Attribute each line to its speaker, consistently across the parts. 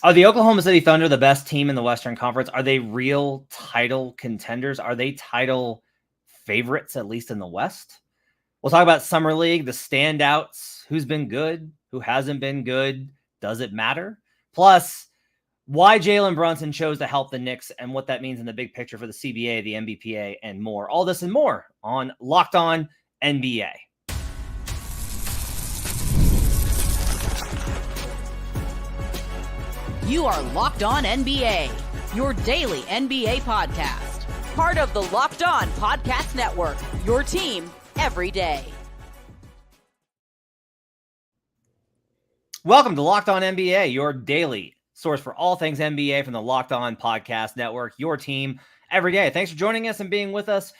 Speaker 1: Are the Oklahoma City Thunder the best team in the Western Conference? Are they real title contenders? Are they title favorites, at least in the West? We'll talk about Summer League, the standouts, who's been good, who hasn't been good, does it matter? Plus, why Jalen Brunson chose to help the Knicks and what that means in the big picture for the CBA, the NBPA, and more. All this and more on Locked On NBA.
Speaker 2: You are Locked On NBA, your daily NBA podcast. Part of the Locked On Podcast Network, your team every day.
Speaker 1: Welcome to Locked On NBA, your daily source for all things NBA from the Locked On Podcast Network, your team every day. Thanks for joining us and being with us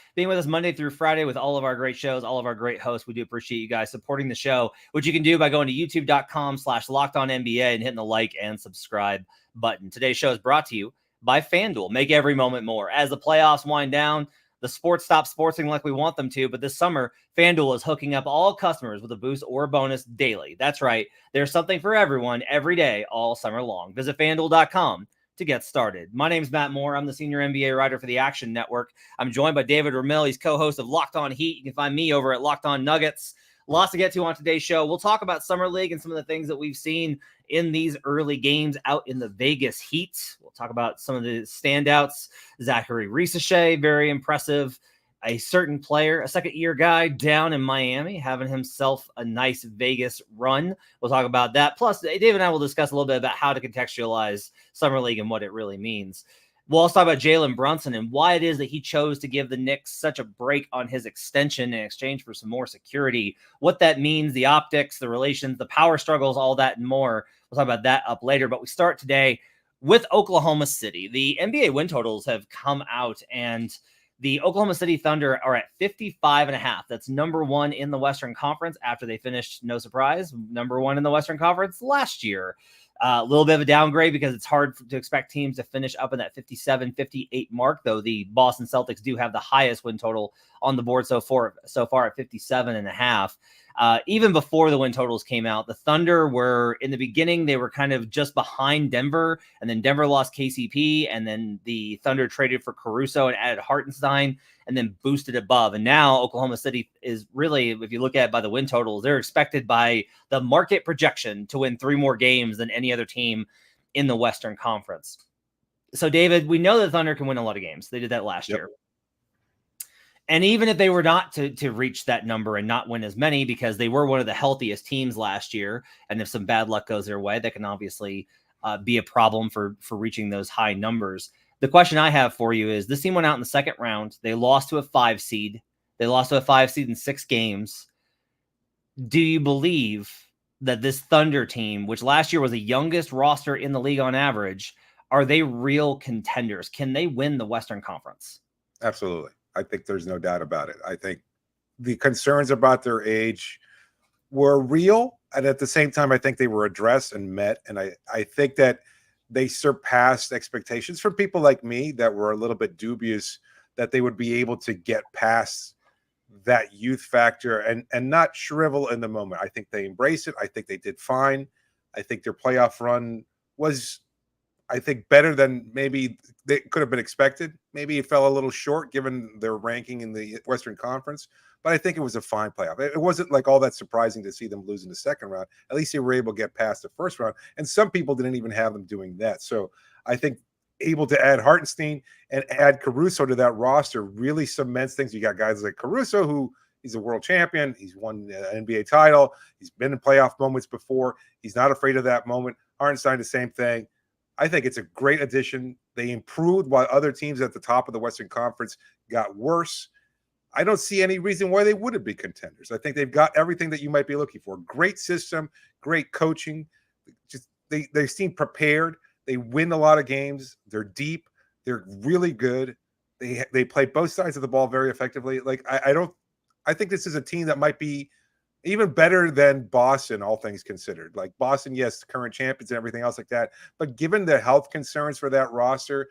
Speaker 1: Monday through Friday with all of our great shows, all of our great hosts. We do appreciate you guys supporting the show, which you can do by going to youtube.com/LockedOnNBA and hitting the like and subscribe button. Today's show is brought to you by FanDuel. Make every moment more. As the playoffs wind down, the sports stop sportsing like we want them to, but this summer, FanDuel is hooking up all customers with a boost or a bonus daily. That's right. There's something for everyone every day, all summer long. Visit FanDuel.com to get started. My name is Matt Moore. I'm the senior NBA writer for the Action Network. I'm joined by David Ramil. He's co-host of Locked On Heat. You can find me over at Locked On Nuggets. Lots to get to on today's show. We'll talk about Summer League and some of the things that we've seen in these early games out in the Vegas Heat. We'll talk about some of the standouts. Zachary Risachet, very impressive. A certain player, a second-year guy down in Miami, having himself a nice Vegas run. We'll talk about that. Plus, Dave and I will discuss a little bit about how to contextualize Summer League and what it really means. We'll also talk about Jalen Brunson and why it is that he chose to give the Knicks such a break on his extension in exchange for some more security, what that means, the optics, the relations, the power struggles, all that and more. We'll talk about that up later. But we start today with Oklahoma City. The NBA win totals have come out, and the Oklahoma City Thunder are at 55.5. That's number one in the Western Conference after they finished, no surprise, number one in the Western Conference last year. A little bit of a downgrade because it's hard to expect teams to finish up in that 57, 58 mark, though the Boston Celtics do have the highest win total on the board so far at 57.5. Even before the win totals came out, the Thunder were, in the beginning, they were kind of just behind Denver, and then Denver lost KCP, and then the Thunder traded for Caruso and added Hartenstein, and then boosted above. And now Oklahoma City is really, if you look at it by the win totals, they're expected by the market projection to win 3 more games than any other team in the Western Conference. So, David, we know the Thunder can win a lot of games. They did that last year. And even if they were not to reach that number and not win as many, because they were one of the healthiest teams last year, and if some bad luck goes their way, that can obviously be a problem for reaching those high numbers. The question I have for you is, this team went out in the second round. They lost to a 5 seed. They lost to a 5 seed in 6 games. Do you believe that this Thunder team, which last year was the youngest roster in the league on average, are they real contenders? Can they win the Western Conference?
Speaker 3: Absolutely. I think there's no doubt about it. I think the concerns about their age were real, and at the same time, I think they were addressed and met. And I think that they surpassed expectations from people like me that were a little bit dubious that they would be able to get past that youth factor and not shrivel in the moment. I think they embraced it. I think they did fine. I think their playoff run was, I think, better than maybe they could have been expected. Maybe it fell a little short given their ranking in the Western Conference, but I think it was a fine playoff. It wasn't like all that surprising to see them lose in the second round. At least they were able to get past the first round, and some people didn't even have them doing that. So I think able to add Hartenstein and add Caruso to that roster really cements things. You got guys like Caruso, who he's a world champion. He's won an NBA title. He's been in playoff moments before. He's not afraid of that moment. Hartenstein, the same thing. I think it's a great addition. They improved while other teams at the top of the Western Conference got worse. I don't see any reason why they wouldn't be contenders. I think they've got everything that you might be looking for. Great system, great coaching. Just they seem prepared. They win a lot of games. They're deep. They're really good. They play both sides of the ball very effectively. Like I think this is a team that might be even better than Boston, all things considered. Like Boston, yes, current champions and everything else like that. But given the health concerns for that roster,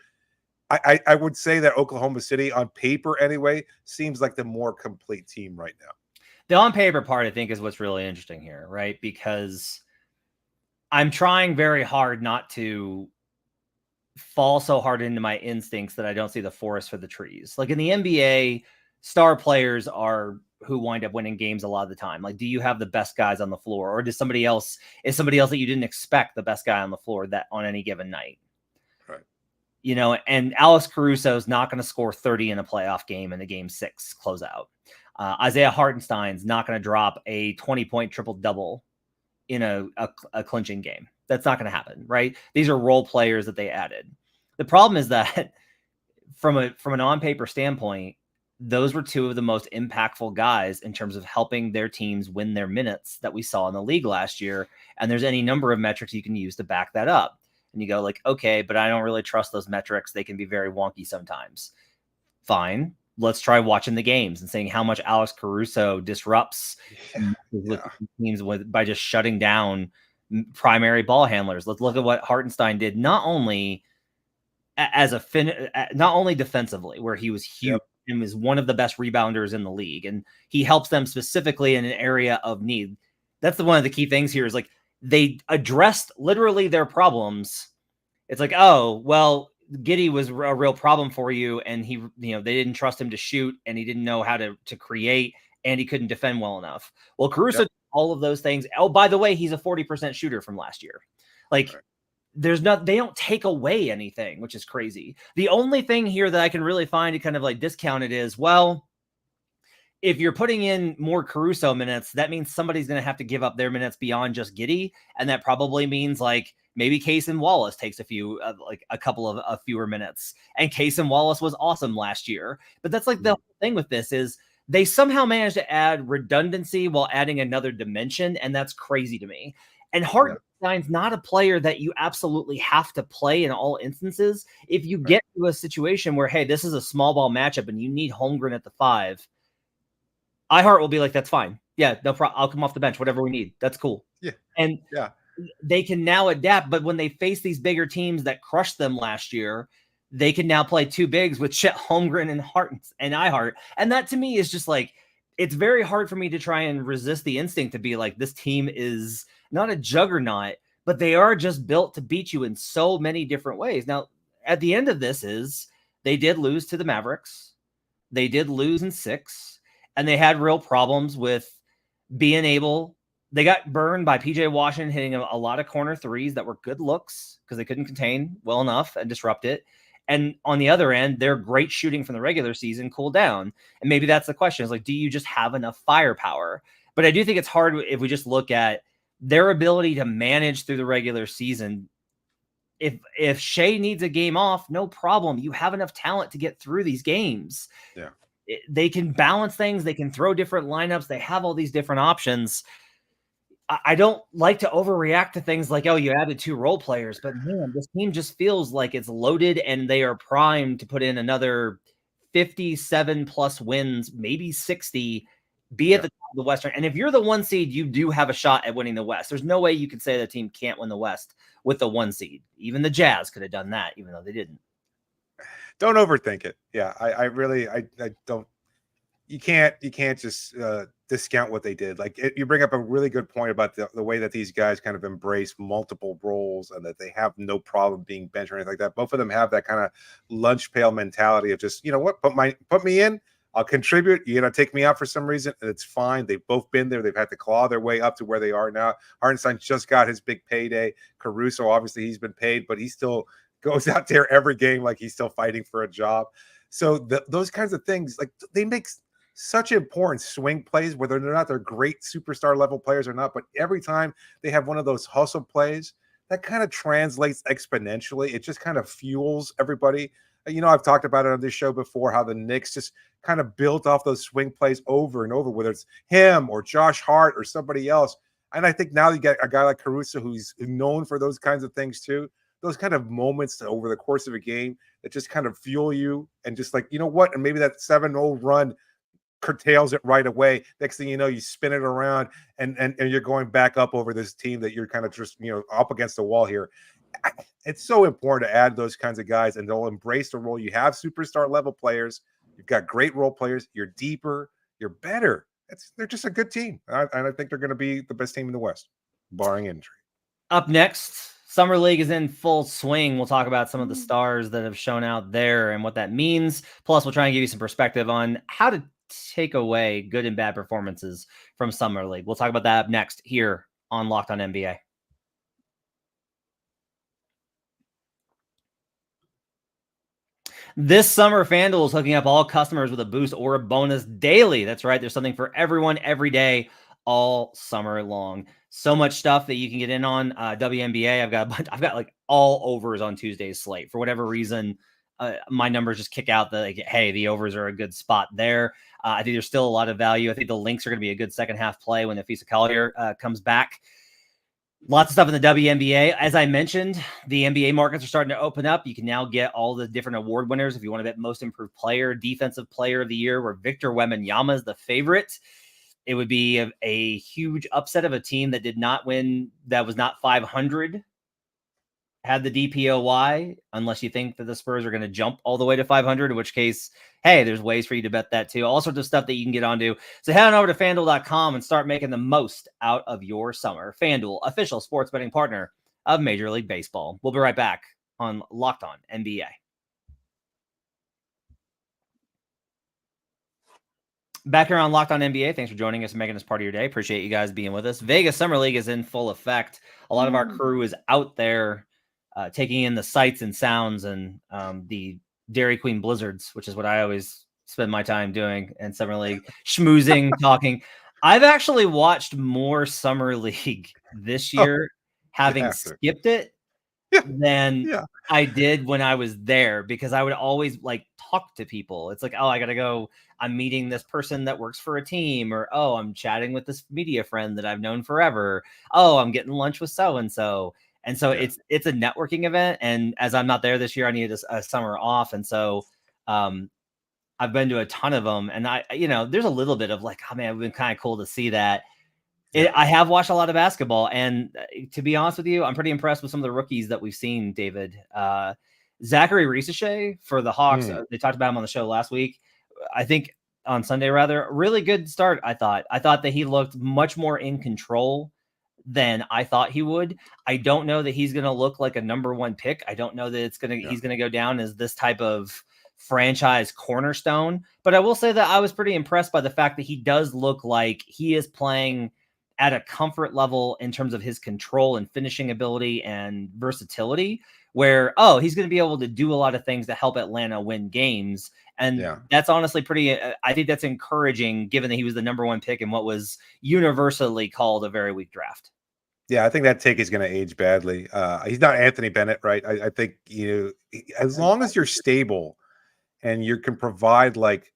Speaker 3: I would say that Oklahoma City, on paper anyway, seems like the more complete team right now.
Speaker 1: The on paper part, I think, is what's really interesting here, right? Because I'm trying very hard not to fall so hard into my instincts that I don't see the forest for the trees. Like in the NBA, star players are who wind up winning games a lot of the time. Like, do you have the best guys on the floor, or is somebody else that you didn't expect the best guy on the floor that on any given night?
Speaker 3: Right.
Speaker 1: You know, and Alex Caruso is not going to score 30 in a playoff game in the game 6 closeout. Isaiah Hartenstein's not going to drop a 20-point triple-double in a clinching game. That's not going to happen, right? These are role players that they added. The problem is that from an on-paper standpoint, those were two of the most impactful guys in terms of helping their teams win their minutes that we saw in the league last year. And there's any number of metrics you can use to back that up. And you go like, okay, but I don't really trust those metrics. They can be very wonky sometimes. Fine. Let's try watching the games and seeing how much Alex Caruso disrupts teams by just shutting down primary ball handlers. Let's look at what Hartenstein did, not only not only defensively, where he was huge and was one of the best rebounders in the league, and he helps them specifically in an area of need. That's one of the key things here is like they addressed literally their problems. It's like, oh, well, Giddey was a real problem for you, and he, they didn't trust him to shoot, and he didn't know how to create, and he couldn't defend well enough. Well, Caruso did all of those things. Oh, by the way, he's a 40% shooter from last year. Like, they don't take away anything, which is crazy. The only thing here that I can really find to kind of like discount it is, well, if you're putting in more Caruso minutes, that means somebody's going to have to give up their minutes beyond just Giddey. And that probably means like maybe Cason Wallace takes a couple of fewer minutes. And Cason Wallace was awesome last year. But that's like the whole thing with this is they somehow managed to add redundancy while adding another dimension. And that's crazy to me. And Hartenstein's not a player that you absolutely have to play in all instances. If you get to a situation where, hey, this is a small ball matchup and you need Holmgren at the 5, iHeart will be like, that's fine. Yeah, no problem. I'll come off the bench, whatever we need. That's cool.
Speaker 3: Yeah.
Speaker 1: And they can now adapt. But when they face these bigger teams that crushed them last year, they can now play two bigs with Chet Holmgren and iHeart. And that to me is just like, it's very hard for me to try and resist the instinct to be like, this team is not a juggernaut, but they are just built to beat you in so many different ways. Now, at the end of this is they did lose to the Mavericks. They did lose in 6, and they had real problems with being able. They got burned by PJ Washington hitting a lot of corner threes that were good looks because they couldn't contain well enough and disrupt it. And on the other end, their great shooting from the regular season cooled down. And maybe that's the question is like, do you just have enough firepower? But I do think it's hard if we just look at their ability to manage through the regular season. If Shea needs a game off, no problem. You have enough talent to get through these games.
Speaker 3: Yeah.
Speaker 1: They can balance things. They can throw different lineups. They have all these different options. I don't like to overreact to things like, oh, you added 2 role players, but man, this team just feels like it's loaded and they are primed to put in another 57 plus wins, maybe 60, be at the top of the Western. And if you're the 1 seed, you do have a shot at winning the West. There's no way you could say the team can't win the West with the 1 seed. Even the Jazz could have done that, even though they didn't.
Speaker 3: Don't overthink it. Yeah, I really don't. You can't just discount what they did. Like you bring up a really good point about the way that these guys kind of embrace multiple roles and that they have no problem being benched or anything like that. Both of them have that kind of lunch pail mentality of just, you know what, put me in, I'll contribute. You're gonna take me out for some reason, and it's fine. They've both been there. They've had to claw their way up to where they are now. Hartenstein just got his big payday. Caruso, obviously, he's been paid, but he still goes out there every game like he's still fighting for a job. So those kinds of things, like they make such important swing plays, whether they're not, they're great superstar level players or not, but every time they have one of those hustle plays, that kind of translates exponentially. It just kind of fuels everybody. You know, I've talked about it on this show before, how the Knicks just kind of built off those swing plays over and over, whether it's him or Josh Hart or somebody else. And I think now you get a guy like Caruso who's known for those kinds of things too. Those kind of moments over the course of a game that just kind of fuel you and just like, you know what? And maybe that 7-0 run curtails it right away. Next thing you know, you spin it around and you're going back up over this team that you're kind of just, you know, up against the wall here. It's so important to add those kinds of guys, and they'll embrace the role. You have superstar level players. You've got great role players. You're deeper. You're better. They're just a good team. And I think they're going to be the best team in the West, barring injury.
Speaker 1: Up next, Summer League is in full swing. We'll talk about some of the stars that have shown out there and what that means. Plus, we'll try and give you some perspective on how to take away good and bad performances from Summer League. We'll talk about that up next here on Locked On NBA. This summer, FanDuel is hooking up all customers with a boost or a bonus daily. That's right. There's something for everyone every day, all summer long. So much stuff that you can get in on. WNBA, I've got like all overs on Tuesday's slate. For whatever reason, my numbers just kick out the, like, hey, the overs are a good spot there. I think there's still a lot of value. I think the links are going to be a good second half play when Afisa Collier comes back. Lots of stuff in the WNBA. As I mentioned, the NBA markets are starting to open up. You can now get all the different award winners if you want to bet most improved player, defensive player of the year, where Victor Wembanyama is the favorite. It would be a huge upset of a team that did not win, that was not 500, had the DPOY, unless you think that the Spurs are going to jump all the way to 500, in which case, hey, there's ways for you to bet that too. All sorts of stuff that you can get onto. So head on over to FanDuel.com and start making the most out of your summer. FanDuel, official sports betting partner of Major League Baseball. We'll be right back on Locked On NBA. Back here on Locked On NBA. Thanks for joining us and making us part of your day. Appreciate you guys being with us. Vegas Summer League is in full effect. A lot of our crew is out there taking in the sights and sounds and the Dairy Queen blizzards, which is what I always spend my time doing in Summer League, schmoozing, talking. I've actually watched more Summer League this year, having skipped it, than I did when I was there, because I would always like talk to people. It's like, oh, I got to go. I'm meeting this person that works for a team, or, oh, I'm chatting with this media friend that I've known forever. Oh, I'm getting lunch with so-and-so. And so it's a networking event. And as I'm not there this year, I needed a summer off. And so I've been to a ton of them. And there's a little bit of like, oh man, it would been kind of cool to see that. I have watched a lot of basketball. And to be honest with you, I'm pretty impressed with some of the rookies that we've seen, David. Zachary Risache for the Hawks. They talked about him on the show last week. I think on Sunday, rather. Really good start, I thought. I thought that he looked much more in control than I thought he would. I don't know that he's going to look like a number one pick. I don't know that he's going to go down as this type of franchise cornerstone. But I will say that I was pretty impressed by the fact that he does look like he is playing at a comfort level in terms of his control and finishing ability and versatility, where, he's going to be able to do a lot of things to help Atlanta win games. And that's honestly pretty, I think that's encouraging, given that he was the number one pick in what was universally called a very weak draft.
Speaker 3: Yeah, I think that take is going to age badly. He's not Anthony Bennett, right? I think, as long as you're stable and you can provide, like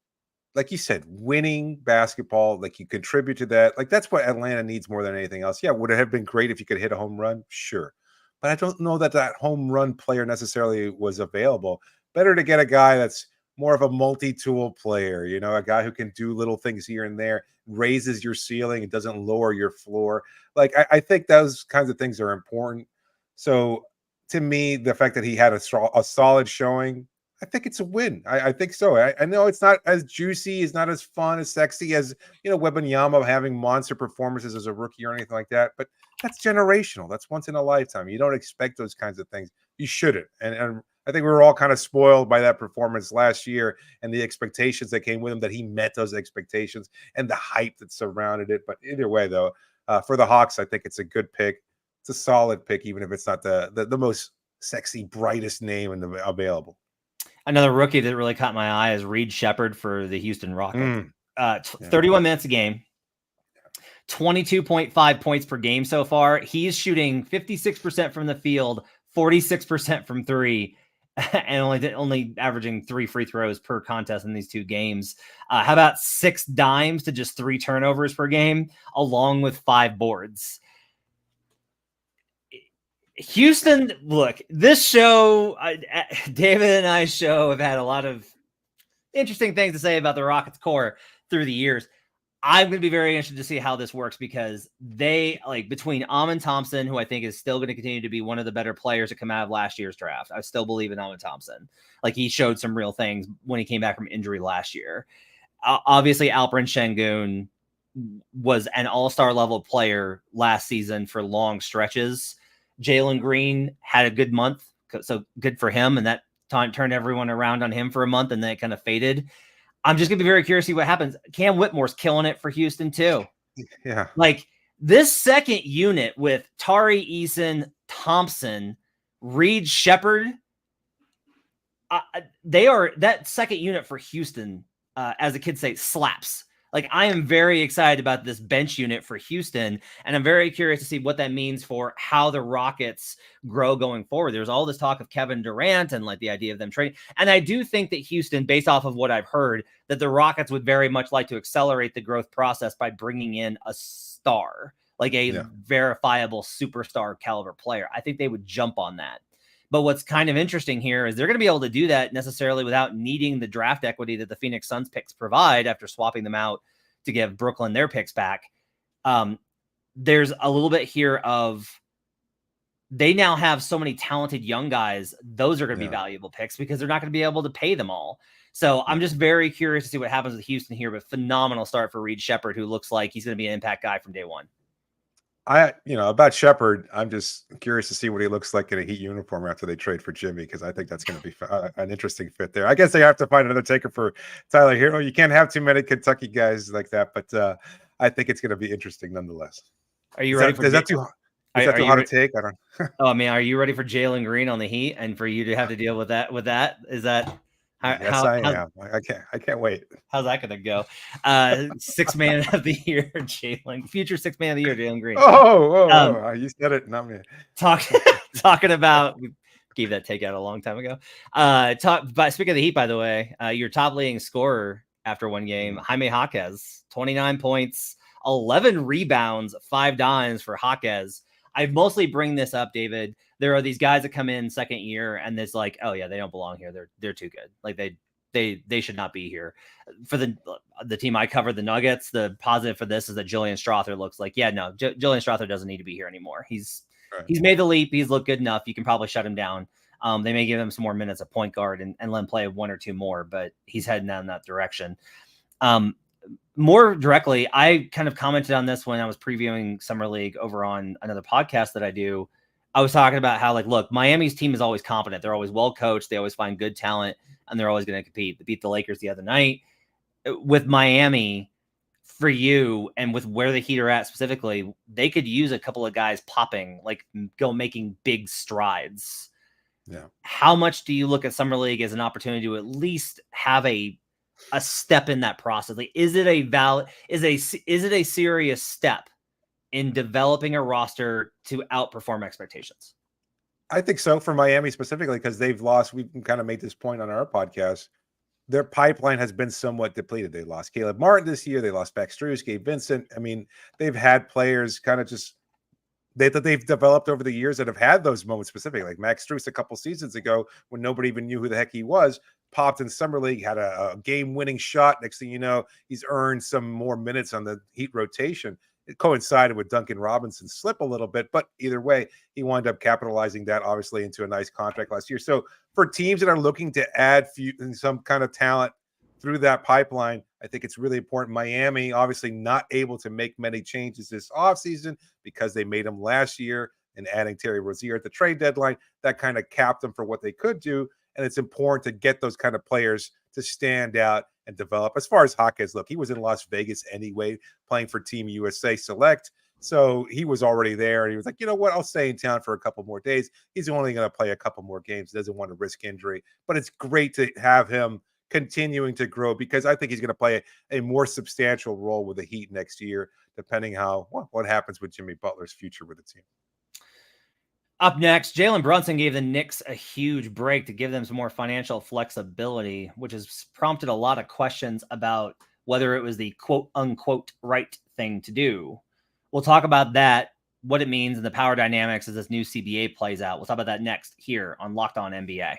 Speaker 3: you said, winning basketball, like you contribute to that. Like that's what Atlanta needs more than anything else. Yeah, would it have been great if you could hit a home run? Sure. But I don't know that home run player necessarily was available. Better to get a guy that's more of a multi-tool player, a guy who can do little things here and there, raises your ceiling and doesn't lower your floor. Like, I think those kinds of things are important. So to me, the fact that he had a solid showing, I think it's a win. I think so. I know it's not as juicy, it's not as fun, as sexy as, Wembanyama having monster performances as a rookie or anything like that. But that's generational. That's once in a lifetime. You don't expect those kinds of things. You shouldn't. And I think we were all kind of spoiled by that performance last year and the expectations that came with him, that he met those expectations and the hype that surrounded it. But either way, though, for the Hawks, I think it's a good pick. It's a solid pick, even if it's not the most sexy, brightest name available.
Speaker 1: Another rookie that really caught my eye is Reed Shepherd for the Houston Rockets. 31 minutes a game, 22.5 points per game so far. He's shooting 56% from the field, 46% from three, and only averaging 3 free throws per contest in these 2 games. How about 6 dimes to just 3 turnovers per game, along with 5 boards? Houston, look, this show, David and I's show, have had a lot of interesting things to say about the Rockets core through the years. I'm going to be very interested to see how this works, because they, between Amen Thompson, who I think is still going to continue to be one of the better players to come out of last year's draft. I still believe in Amen Thompson. He showed some real things when he came back from injury last year. Obviously, Alperen Şengün was an all-star level player last season for long stretches. Jalen Green had a good month, so good for him, and that turned everyone around on him for a month, and then it kind of faded. I'm just going to be very curious to see what happens. Cam Whitmore's killing it for Houston too.
Speaker 3: Yeah.
Speaker 1: Like this second unit with Tari Eason, Thompson, Reed Shepherd, they are that second unit for Houston, as the kids say, slaps. Like I am very excited about this bench unit for Houston, and I'm very curious to see what that means for how the Rockets grow going forward. There's all this talk of Kevin Durant and like the idea of them trading. And I do think that Houston, based off of what I've heard, that the Rockets would very much like to accelerate the growth process by bringing in a star, like a verifiable superstar caliber player. I think they would jump on that. But what's kind of interesting here is they're going to be able to do that necessarily without needing the draft equity that the Phoenix Suns picks provide after swapping them out to give Brooklyn their picks back. There's a little bit here of they now have so many talented young guys. Those are going to be valuable picks because they're not going to be able to pay them all. So I'm just very curious to see what happens with Houston here, but phenomenal start for Reed Shepherd, who looks like he's going to be an impact guy from day one.
Speaker 3: About Shepherd, I'm just curious to see what he looks like in a Heat uniform after they trade for Jimmy, because I think that's going to be an interesting fit there. I guess they have to find another taker for Tyler Hero. You can't have too many Kentucky guys like that, but I think it's going to be interesting nonetheless.
Speaker 1: Are you ready for
Speaker 3: is that too hot to take? I don't.
Speaker 1: Oh man, are you ready for Jalen Green on the Heat and for you to have to deal with that? Is that?
Speaker 3: I am. I can't wait.
Speaker 1: How's that going to go? 6th man of the year, Jalen. Future 6th man of the year, Jalen Green.
Speaker 3: You said it, not me.
Speaker 1: Talking about, we gave that takeout a long time ago. Speaking of the Heat, by the way, your top leading scorer after one game, Jaime Jaquez, 29 points, 11 rebounds, 5 dimes for Jaquez. I mostly bring this up, David. There are these guys that come in second year and it's like, oh yeah, they don't belong here. They're too good. Like they should not be here. For the team I cover, the Nuggets, the positive for this is that Julian Strawther looks like, Julian Strawther doesn't need to be here anymore. He's made the leap. He's looked good enough. You can probably shut him down. They may give him some more minutes at point guard and let him play 1 or 2 more, but he's heading down that direction. More directly, I kind of commented on this when I was previewing Summer League over on another podcast that I do. I was talking about how, like, look, Miami's team is always competent. They're always well coached. They always find good talent, and they're always going to compete. They beat the Lakers the other night. With Miami, for you, and with where the Heat are at specifically, they could use a couple of guys popping, like making big strides.
Speaker 3: Yeah.
Speaker 1: How much do you look at Summer League as an opportunity to at least have a step in that process? Like, is it a serious step in developing a roster to outperform expectations?
Speaker 3: I think so, for Miami specifically, because they've lost. We've kind of made this point on our podcast. Their pipeline has been somewhat depleted. They lost Caleb Martin this year. They lost Max Strus, Gabe Vincent. I mean, they've had players kind of just that they've developed over the years that have had those moments specifically. Like Max Strus a couple seasons ago, when nobody even knew who the heck he was, popped in Summer League, had a game-winning shot. Next thing you know, he's earned some more minutes on the Heat rotation. It coincided with Duncan Robinson's slip a little bit, but either way, he wound up capitalizing that obviously into a nice contract last year. So for teams that are looking to add some kind of talent through that pipeline, I think it's really important. Miami obviously not able to make many changes this offseason because they made them last year, and adding Terry Rozier at the trade deadline, that kind of capped them for what they could do. And it's important to get those kind of players to stand out and develop. As far as Jaquez, look, he was in Las Vegas anyway, playing for Team USA Select. So he was already there, and he was like, you know what, I'll stay in town for a couple more days. He's only going to play a couple more games. He doesn't want to risk injury. But it's great to have him continuing to grow, because I think he's going to play a more substantial role with the Heat next year, depending what happens with Jimmy Butler's future with the team.
Speaker 1: Up next, Jalen Brunson gave the Knicks a huge break to give them some more financial flexibility, which has prompted a lot of questions about whether it was the quote unquote right thing to do. We'll talk about that, what it means, and the power dynamics as this new CBA plays out. We'll talk about that next here on Locked On NBA.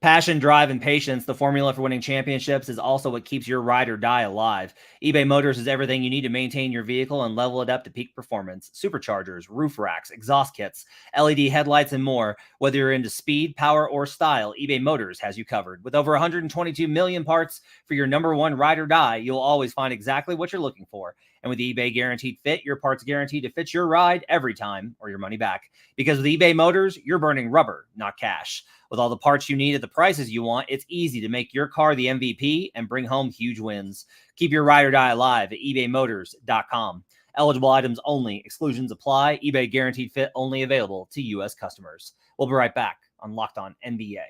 Speaker 1: Passion, drive, and patience, the formula for winning championships, is also what keeps your ride or die alive. eBay Motors is everything you need to maintain your vehicle and level it up to peak performance. Superchargers, roof racks, exhaust kits, LED headlights, and more. Whether you're into speed, power, or style, eBay Motors has you covered. With over 122 million parts for your number one ride or die, you'll always find exactly what you're looking for. And with eBay Guaranteed Fit, your part's guaranteed to fit your ride every time or your money back. Because with eBay Motors, you're burning rubber, not cash. With all the parts you need at the prices you want, it's easy to make your car the MVP and bring home huge wins. Keep your ride or die alive at ebaymotors.com. Eligible items only. Exclusions apply. eBay Guaranteed Fit only available to U.S. customers. We'll be right back on Locked On NBA.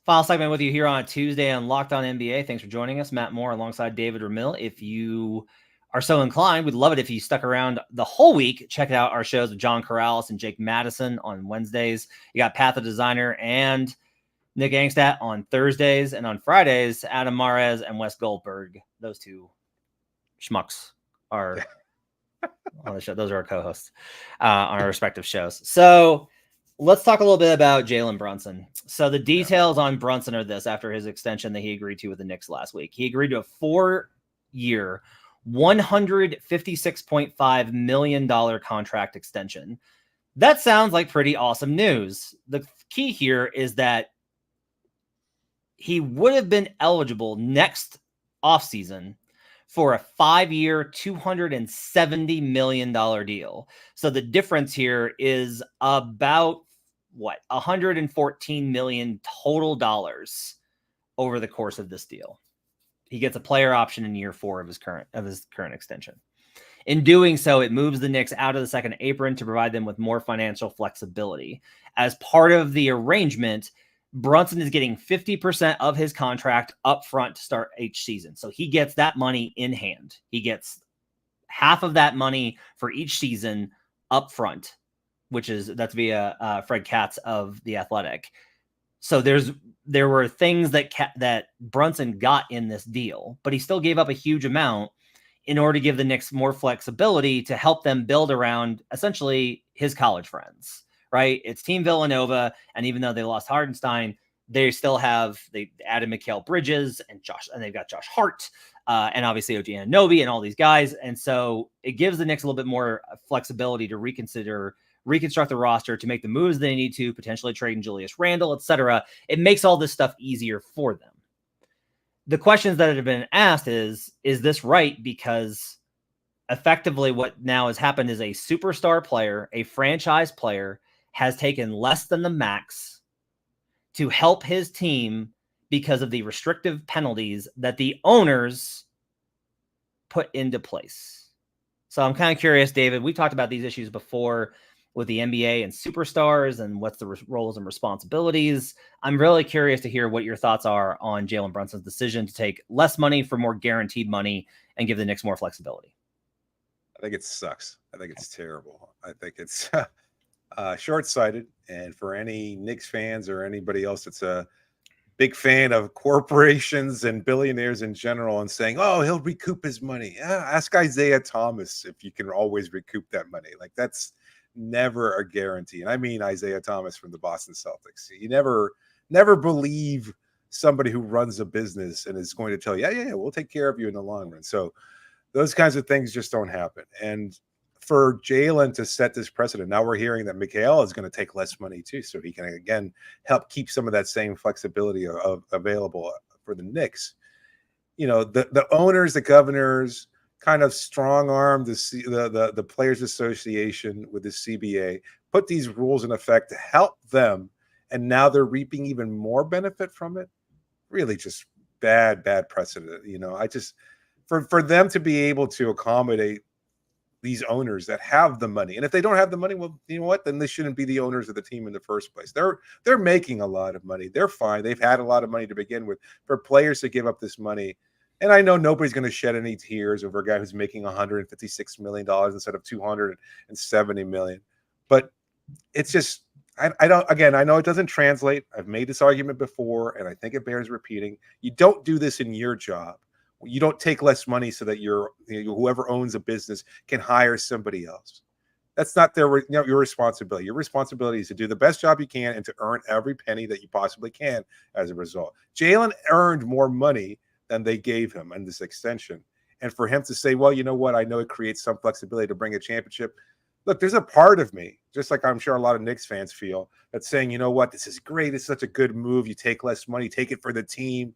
Speaker 1: Final segment with you here on a Tuesday on Locked On NBA. Thanks for joining us. Matt Moore alongside David Ramil. If you are so inclined, we'd love it if you stuck around the whole week. Check out our shows with John Corrales and Jake Madison on Wednesdays. You got Pat the Designer and Nick Angstadt on Thursdays. And on Fridays, Adam Mares and Wes Goldberg. Those two schmucks are on the show. Those are our co-hosts on our respective shows. So let's talk a little bit about Jalen Brunson. So the details on Brunson are this: after his extension that he agreed to with the Knicks last week, he agreed to a 4-year, $156.5 million contract extension. That sounds like pretty awesome news. The key here is that he would have been eligible next offseason for a 5-year, $270 million deal. So the difference here is about $114 million total dollars over the course of this deal. He gets a player option in year 4 of his current extension. In doing so, it moves the Knicks out of the second apron to provide them with more financial flexibility. As part of the arrangement, Brunson is getting 50% of his contract up front to start each season. So he gets that money in hand. He gets half of that money for each season up front, that's via Fred Katz of The Athletic. So there were things that Brunson got in this deal, but he still gave up a huge amount in order to give the Knicks more flexibility to help them build around essentially his college friends, right? It's Team Villanova, and even though they lost Hardenstein, they added Mikal Bridges and they've got Josh Hart and obviously OG Anunoby and all these guys. And so it gives the Knicks a little bit more flexibility to reconstruct the roster, to make the moves they need to, potentially trading Julius Randle, etc. It makes all this stuff easier for them. The questions that have been asked is this right? Because effectively what now has happened is a superstar player, a franchise player, has taken less than the max to help his team because of the restrictive penalties that the owners put into place. So I'm kind of curious, David, we talked about these issues before with the NBA and superstars and what's the roles and responsibilities. I'm really curious to hear what your thoughts are on Jalen Brunson's decision to take less money for more guaranteed money and give the Knicks more flexibility.
Speaker 3: I think it sucks. I think it's terrible. I think it's short-sighted. And for any Knicks fans or anybody else that's a big fan of corporations and billionaires in general and saying, oh, he'll recoup his money. Ask Isaiah Thomas if you can always recoup that money. Like, that's never a guarantee. And I mean Isaiah Thomas from the Boston Celtics. You never believe somebody who runs a business and is going to tell you, yeah, we'll take care of you in the long run. So those kinds of things just don't happen. And for Jalen to set this precedent, now we're hearing that Mikal is going to take less money too, so he can again help keep some of that same flexibility available for the Knicks. You know, the owners, the governors, kind of strong arm the Players Association with the CBA, put these rules in effect to help them, and now they're reaping even more benefit from it. Really, just bad precedent. You know, I just for them to be able to accommodate these owners that have the money, and if they don't have the money, well, you know what? Then they shouldn't be the owners of the team in the first place. They're making a lot of money. They're fine. They've had a lot of money to begin with. For players to give up this money. And I know nobody's going to shed any tears over a guy who's making $156 million instead of $270 million. But it's just, I know it doesn't translate. I've made this argument before, and I think it bears repeating. You don't do this in your job. You don't take less money so that whoever owns a business can hire somebody else. That's not your responsibility. Your responsibility is to do the best job you can and to earn every penny that you possibly can as a result. Jalen earned more money than they gave him in this extension. And for him to say, well, you know what? I know it creates some flexibility to bring a championship. Look, there's a part of me, just like I'm sure a lot of Knicks fans feel, that's saying, you know what? This is great. It's such a good move. You take less money, take it for the team.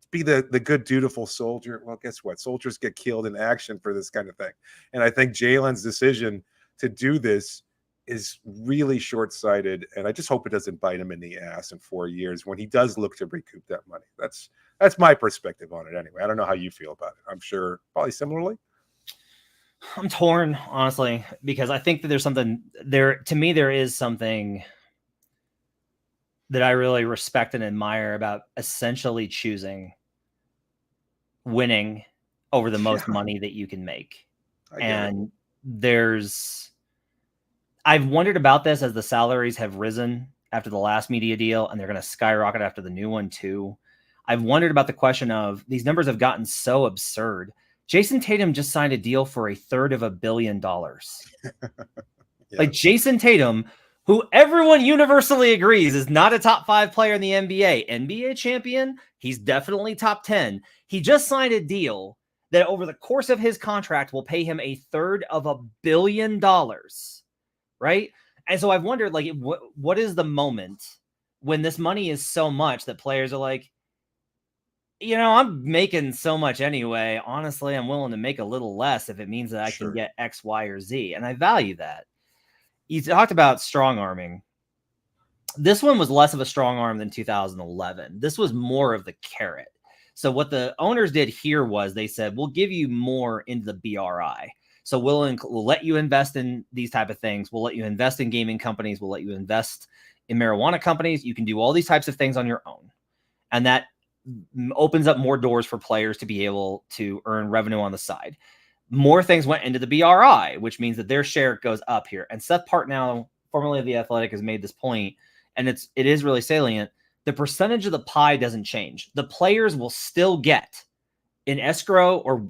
Speaker 3: Be the good, dutiful soldier. Well, guess what? Soldiers get killed in action for this kind of thing. And I think Jalen's decision to do this is really short-sighted, and I just hope it doesn't bite him in the ass in 4 years when he does look to recoup that money. That's my perspective on it anyway. I don't know how you feel about it. I'm sure probably similarly.
Speaker 1: I'm torn, honestly, because I think that there's something there. To me, there is something that I really respect and admire about essentially choosing winning over the most money that you can make. And I've wondered about this as the salaries have risen after the last media deal, and they're going to skyrocket after the new one too. I've wondered about the question of these numbers have gotten so absurd. Jason Tatum just signed a deal for $350 million. Like Jason Tatum, who everyone universally agrees is not a top 5 player in the NBA, NBA champion, he's definitely top 10. He just signed a deal that over the course of his contract will pay him $350 million. Right. And so I've wondered, like, what is the moment when this money is so much that players are like, you know, I'm making so much anyway. Honestly, I'm willing to make a little less if it means that I can get X, Y, or Z. And I value that. You talked about strong arming. This one was less of a strong arm than 2011. This was more of the carrot. So what the owners did here was they said, we'll give you more into the BRI. So we'll let you invest in these type of things. We'll let you invest in gaming companies. We'll let you invest in marijuana companies. You can do all these types of things on your own. And that opens up more doors for players to be able to earn revenue on the side. More things went into the BRI, which means that their share goes up here. And Seth Partnow, formerly of The Athletic, has made this point, and it is really salient. The percentage of the pie doesn't change. The players will still get in escrow or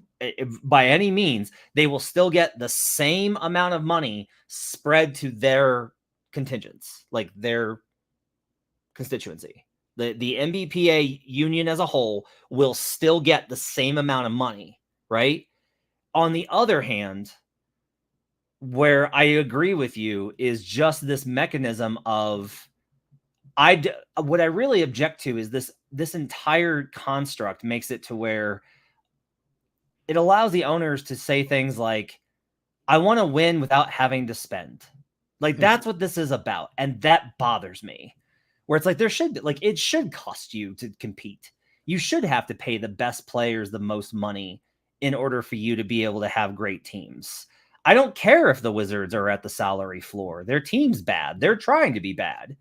Speaker 1: by any means, they will still get the same amount of money spread to their contingents, like their constituency. The NBPA union as a whole will still get the same amount of money, right? On the other hand, where I agree with you is just this mechanism of what I really object to is this entire construct makes it to where it allows the owners to say things like, I want to win without having to spend. Like, that's what this is about. And that bothers me. Where it's like, it should cost you to compete. You should have to pay the best players the most money in order for you to be able to have great teams. I don't care if the Wizards are at the salary floor. Their team's bad. They're trying to be bad.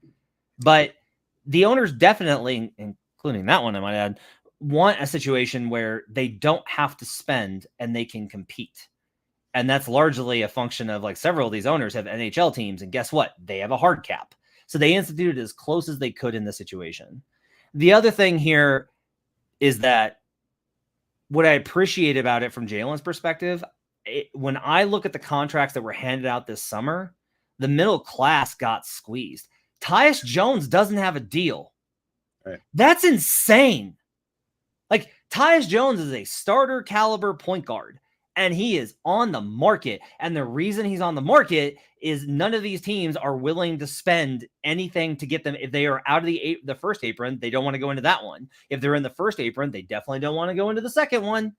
Speaker 1: But the owners definitely, including that one, I might add, want a situation where they don't have to spend and they can compete. And that's largely a function of, like, several of these owners have NHL teams, and guess what? They have a hard cap. So they instituted as close as they could in this situation. The other thing here is that what I appreciate about it from Jalen's perspective, when I look at the contracts that were handed out this summer, the middle class got squeezed. Tyus Jones doesn't have a deal. Right. That's insane. Like, Tyus Jones is a starter caliber point guard, and he is on the market. And the reason he's on the market is none of these teams are willing to spend anything to get them. If they are out of the first apron, they don't want to go into that one. If they're in the first apron, they definitely don't want to go into the second one.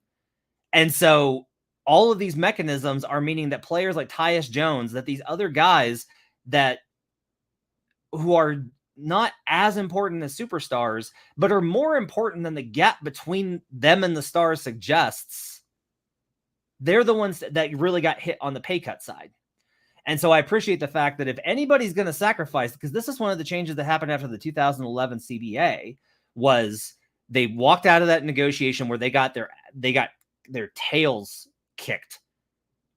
Speaker 1: And so all of these mechanisms are meaning that players like Tyus Jones, that these other guys who are not as important as superstars, but are more important than the gap between them and the stars suggests, they're the ones that really got hit on the pay cut side. And so I appreciate the fact that if anybody's going to sacrifice, because this is one of the changes that happened after the 2011 CBA, was they walked out of that negotiation where they got their tails kicked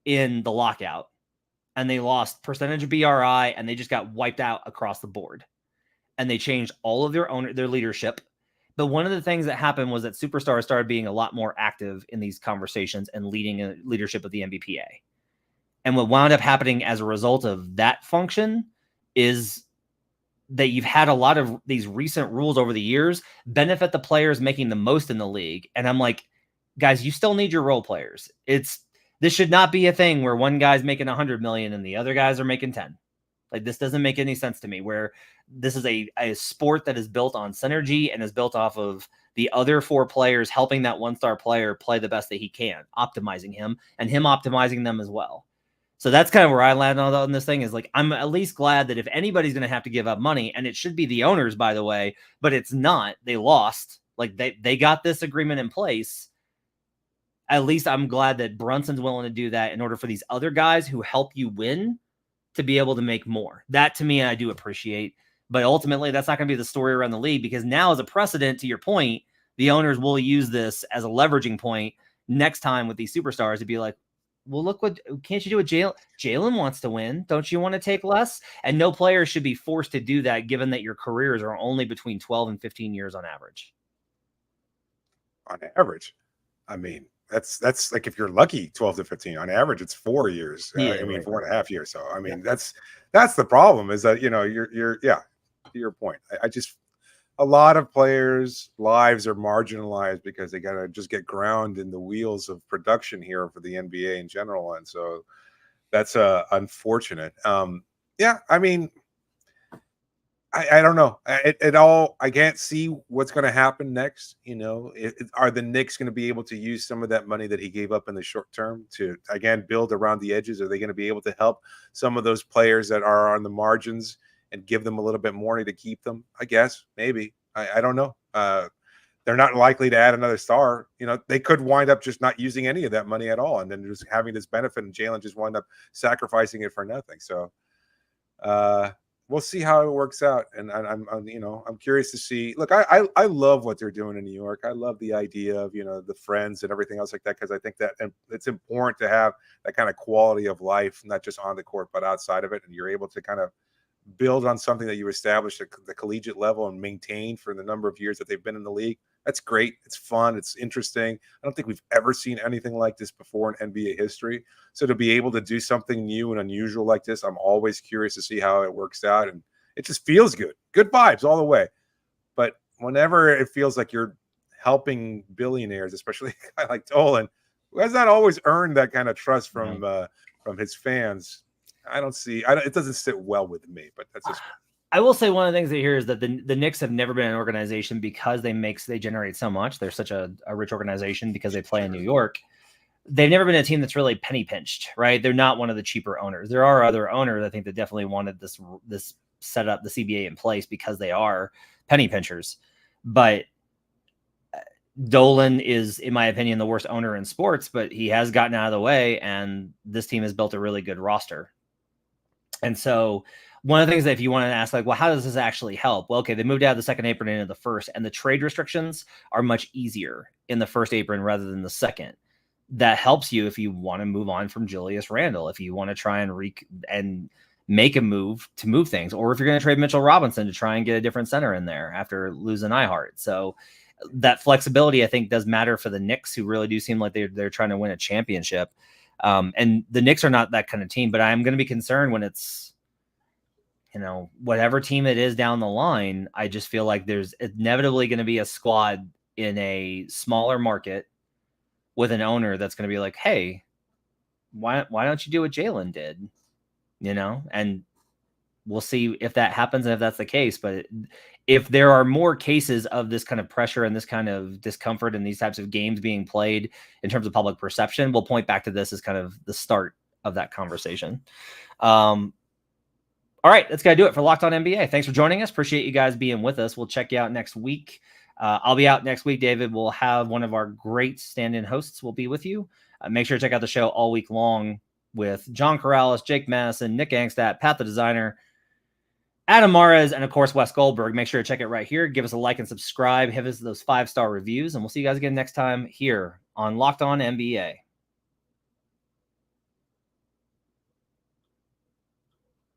Speaker 1: in the lockout, and they lost percentage of BRI, and they just got wiped out across the board. And they changed all of their leadership. But one of the things that happened was that superstars started being a lot more active in these conversations and leading leadership of the NBPA. And what wound up happening as a result of that function is that you've had a lot of these recent rules over the years benefit the players making the most in the league. And I'm like, guys, you still need your role players. This should not be a thing where one guy's making 100 million and the other guys are making 10. Like, this doesn't make any sense to me, where this is a sport that is built on synergy and is built off of the other 4 players helping that one-star player play the best that he can, optimizing him and him optimizing them as well. So that's kind of where I land on this thing, is like, I'm at least glad that if anybody's going to have to give up money, and it should be the owners, by the way, but it's not, they lost. Like, they got this agreement in place. At least I'm glad that Brunson's willing to do that in order for these other guys who help you win to be able to make more. That, to me, I do appreciate. But ultimately, that's not going to be the story around the league, because now, as a precedent, to your point, the owners will use this as a leveraging point next time with these superstars to be like, well, look, can't you do what Jalen wants to win? Don't you want to take less? And no player should be forced to do that, given that your careers are only between 12 and 15 years on average.
Speaker 3: On average. I mean, that's like, if you're lucky, 12 to 15. On average, it's 4 years.
Speaker 1: Yeah,
Speaker 3: I mean,
Speaker 1: right.
Speaker 3: 4.5 years. So, I mean, that's the problem, is that, you're to your point. I just, a lot of players' lives are marginalized because they got to just get ground in the wheels of production here for the NBA in general. And so that's unfortunate. Yeah, I mean, I don't know. I can't see what's going to happen next. Are the Knicks going to be able to use some of that money that he gave up in the short term to, again, build around the edges? Are they going to be able to help some of those players that are on the margins and give them a little bit more money to keep them? I guess, maybe. I don't know. They're not likely to add another star. They could wind up just not using any of that money at all, and then just having this benefit, and Jalen just wind up sacrificing it for nothing. So, we'll see how it works out. And I'm curious to see. Look, I love what they're doing in New York. I love the idea of, the friends and everything else like that, because I think that it's important to have that kind of quality of life, not just on the court, but outside of it. And you're able to kind of build on something that you established at the collegiate level and maintain for the number of years that they've been in the league. That's great. It's fun. It's interesting. I don't think we've ever seen anything like this before in NBA history. So to be able to do something new and unusual like this, I'm always curious to see how it works out. And it just feels good. Good vibes all the way. But whenever it feels like you're helping billionaires, especially a guy like Dolan, who has not always earned that kind of trust from his fans, it doesn't sit well with me. But that's just.
Speaker 1: I will say one of the things that here is that the Knicks have never been an organization, because they generate so much. They're such a rich organization because they play in New York. They've never been a team that's really penny pinched, right? They're not one of the cheaper owners. There are other owners, I think, that definitely wanted this set up, the CBA in place, because they are penny pinchers. But Dolan is, in my opinion, the worst owner in sports, but he has gotten out of the way, and this team has built a really good roster. And so one of the things that, if you want to ask, like, well, how does this actually help? Well, okay, they moved out of the second apron into the first, and the trade restrictions are much easier in the first apron rather than the second. That helps you if you want to move on from Julius Randle, if you want to try and make a move to move things, or if you're going to trade Mitchell Robinson to try and get a different center in there after losing Ihart. So that flexibility, I think, does matter for the Knicks, who really do seem like they're trying to win a championship. And the Knicks are not that kind of team, but I'm going to be concerned when it's, whatever team it is down the line. I just feel like there's inevitably going to be a squad in a smaller market with an owner that's going to be like, hey, why don't you do what Jalen did? And we'll see if that happens and if that's the case. But if there are more cases of this kind of pressure and this kind of discomfort and these types of games being played in terms of public perception, we'll point back to this as kind of the start of that conversation. All right, that's going to do it for Locked On NBA. Thanks for joining us. Appreciate you guys being with us. We'll check you out next week. I'll be out next week, David. We'll have one of our great stand-in hosts will be with you. Make sure to check out the show all week long with John Corrales, Jake Madison, Nick Angstadt, Pat the Designer, Adam Mares, and of course, Wes Goldberg. Make sure to check it right here. Give us a like and subscribe. Give us those 5-star reviews, and we'll see you guys again next time here on Locked On NBA.